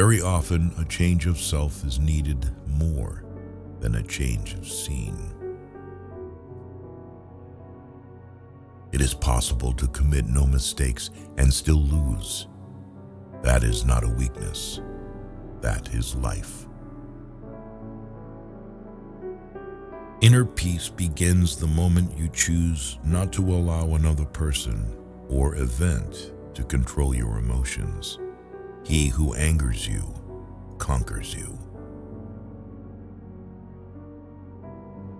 Very often, a change of self is needed more than a change of scene. It is possible to commit no mistakes and still lose. That is not a weakness. That is life. Inner peace begins the moment you choose not to allow another person or event to control your emotions. He who angers you conquers you.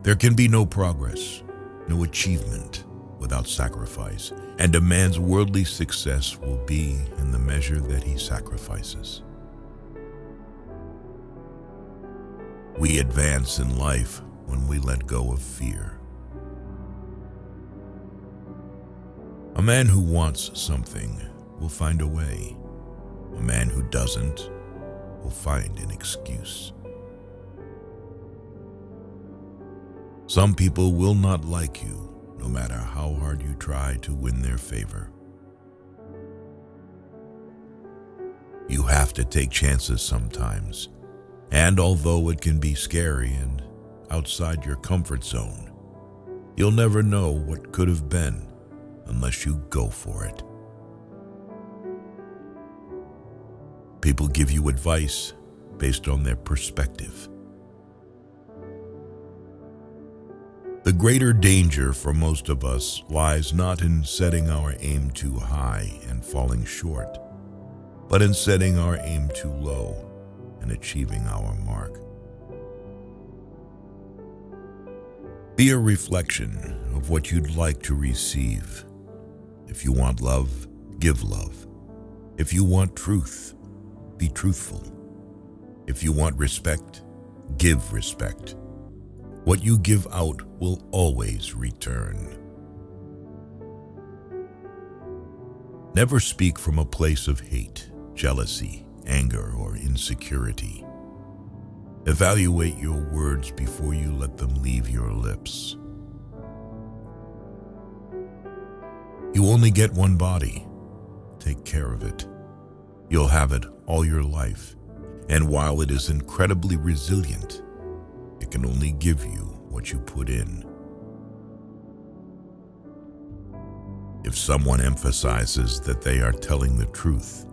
There can be no progress, no achievement without sacrifice, and a man's worldly success will be in the measure that he sacrifices. We advance in life when we let go of fear. A man who wants something will find a way. A man who doesn't will find an excuse. Some people will not like you, no matter how hard you try to win their favor. You have to take chances sometimes, and although it can be scary and outside your comfort zone, you'll never know what could have been unless you go for it. People give you advice based on their perspective. The greater danger for most of us lies not in setting our aim too high and falling short, but in setting our aim too low and achieving our mark. Be a reflection of what you'd like to receive. If you want love, give love. If you want truth, be truthful. If you want respect, give respect. What you give out will always return. Never speak from a place of hate, jealousy, anger, or insecurity. Evaluate your words before you let them leave your lips. You only get one body. Take care of it. You'll have it all your life, and while it is incredibly resilient, it can only give you what you put in. If someone emphasizes that they are telling the truth,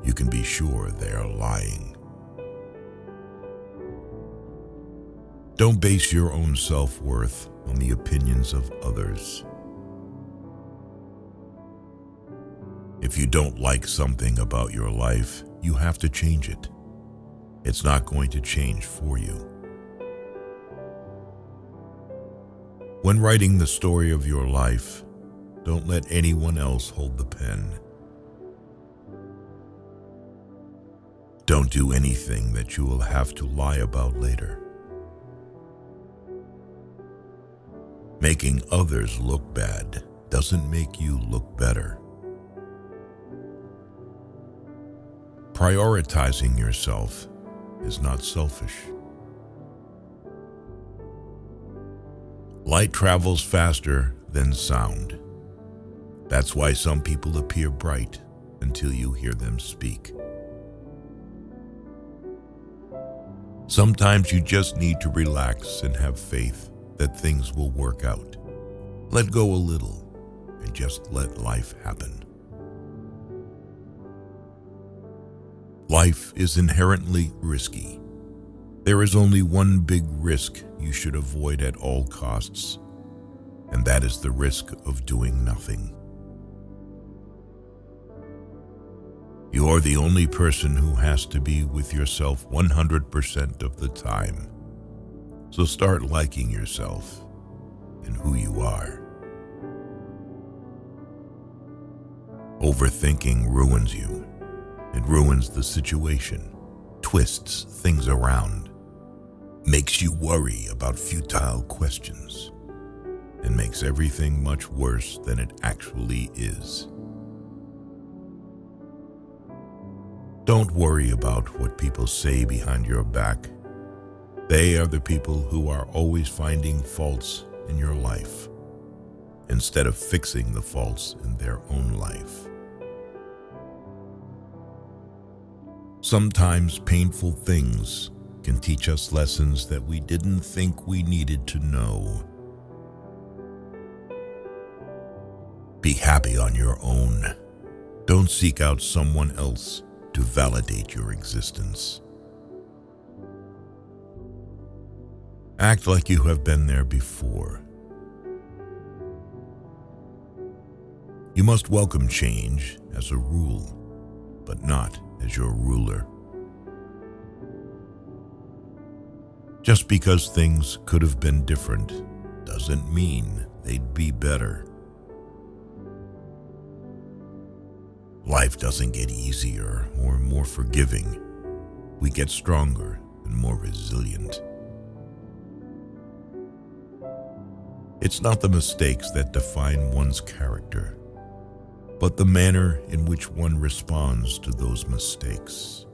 you can be sure they are lying. Don't base your own self-worth on the opinions of others. If you don't like something about your life, you have to change it. It's not going to change for you. When writing the story of your life, don't let anyone else hold the pen. Don't do anything that you will have to lie about later. Making others look bad doesn't make you look better. Prioritizing yourself is not selfish. Light travels faster than sound. That's why some people appear bright until you hear them speak. Sometimes you just need to relax and have faith that things will work out. Let go a little and just let life happen. Life is inherently risky. There is only one big risk you should avoid at all costs, and that is the risk of doing nothing. You are the only person who has to be with yourself 100% of the time. So start liking yourself and who you are. Overthinking ruins you. It ruins the situation, twists things around, makes you worry about futile questions, and makes everything much worse than it actually is. Don't worry about what people say behind your back. They are the people who are always finding faults in your life, instead of fixing the faults in their own life. Sometimes painful things can teach us lessons that we didn't think we needed to know. Be happy on your own. Don't seek out someone else to validate your existence. Act like you have been there before. You must welcome change as a rule, but not as your ruler. Just because things could have been different doesn't mean they'd be better. Life doesn't get easier or more forgiving. We get stronger and more resilient. It's not the mistakes that define one's character, but the manner in which one responds to those mistakes.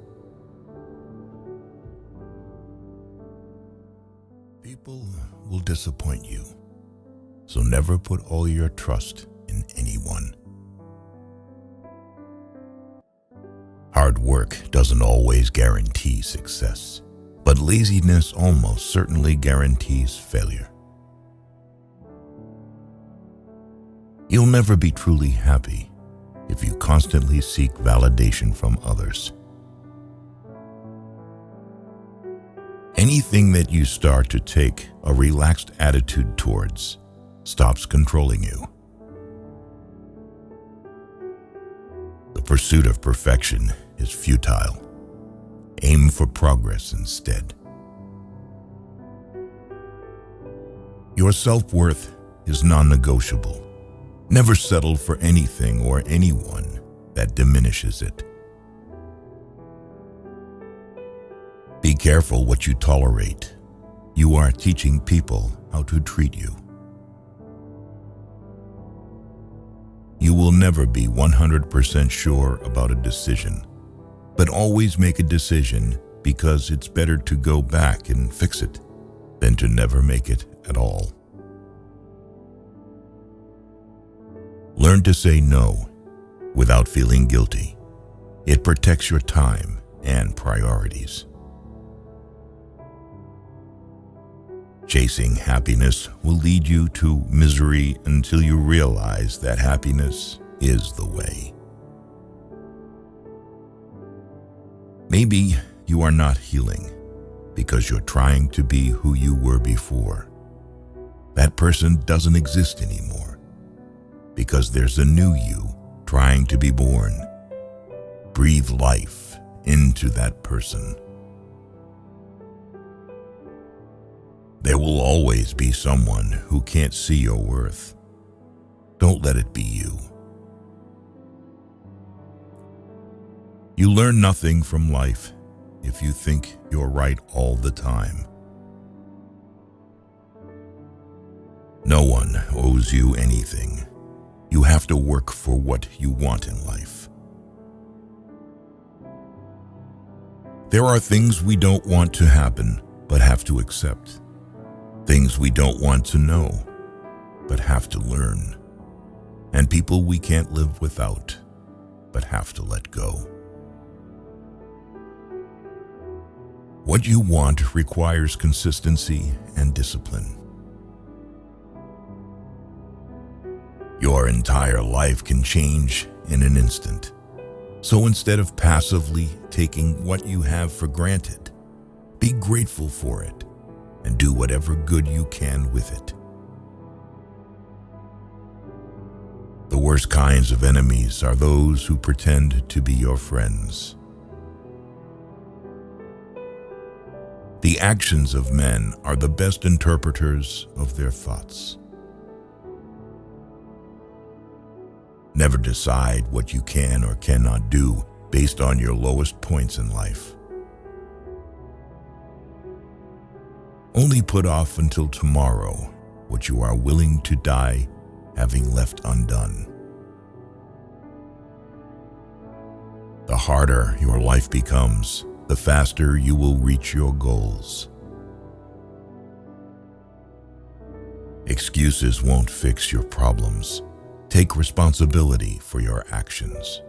People will disappoint you, so never put all your trust in anyone. Hard work doesn't always guarantee success, but laziness almost certainly guarantees failure. You'll never be truly happy if you constantly seek validation from others. Anything that you start to take a relaxed attitude towards stops controlling you. The pursuit of perfection is futile. Aim for progress instead. Your self-worth is non-negotiable. Never settle for anything or anyone that diminishes it. Be careful what you tolerate. You are teaching people how to treat you. You will never be 100% sure about a decision, but always make a decision because it's better to go back and fix it than to never make it at all. Learn to say no without feeling guilty. It protects your time and priorities. Chasing happiness will lead you to misery until you realize that happiness is the way. Maybe you are not healing because you're trying to be who you were before. That person doesn't exist anymore because there's a new you trying to be born. Breathe life into that person. There will always be someone who can't see your worth. Don't let it be you. You learn nothing from life if you think you're right all the time. No one owes you anything. You have to work for what you want in life. There are things we don't want to happen, but have to accept. Things we don't want to know, but have to learn. And people we can't live without, but have to let go. What you want requires consistency and discipline. Your entire life can change in an instant. So instead of passively taking what you have for granted, be grateful for it and do whatever good you can with it. The worst kinds of enemies are those who pretend to be your friends. The actions of men are the best interpreters of their thoughts. Never decide what you can or cannot do based on your lowest points in life. Only put off until tomorrow what you are willing to die having left undone. The harder your life becomes, the faster you will reach your goals. Excuses won't fix your problems. Take responsibility for your actions.